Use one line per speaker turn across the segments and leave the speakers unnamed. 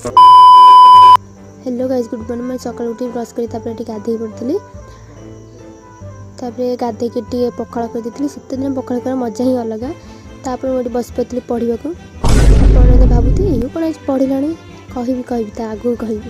Hello guys, good morning. मैं सकाल उठी ब्रश करी गाधे पड़ी गाधे टे पखाड़ कर दी। शीत दिन पखाड़ कर मजा ही अलग। मुझे बस पड़ी पढ़ा आप भावुथे ये कौन आज पढ़ला कह आगू कह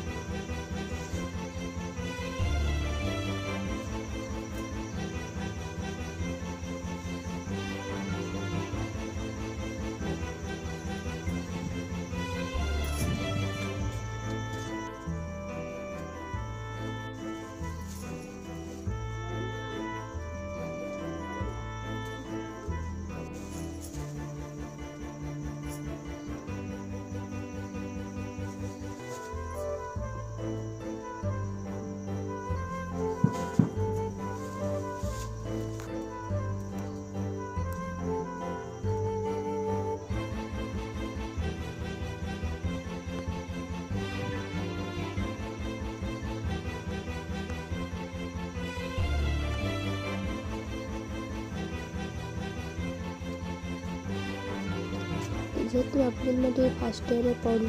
जेहेतु अप्रैल में फास्ट ईयर पढ़ुँ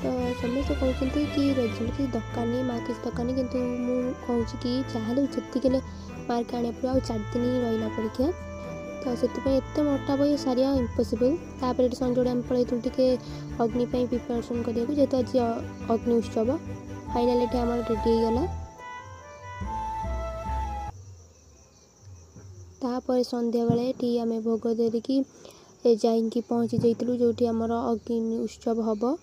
तो समस्त कहते कि रेजल्ट किसी दरकार नहीं, मार्क किसी दरकार नहीं, कितु मुझे कि चाहे जी मार्क आने पड़े। आ 4 दिन ही रहा परीक्षा, तो से एत मोटा बही सारे इम्पॉसिबल। तापर संजोड़े आम पलू टे अग्नि प्रिपेरेसन करा, जेहेतु आज अग्नि उत्सव फाइनाल ये आम रेडी होगला। तापर संध्या बेले टी आम भोग धरिकी जाइकी पहुँची जाइलु जो आमर अग्नि उत्सव हम।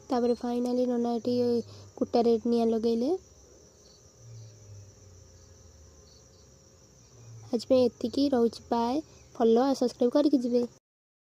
तापर फाइनाली नना कुटारे निआं लगेले। आज एतिकी रोच। बाय। फॉलो और सब्सक्राइब करके जिवे।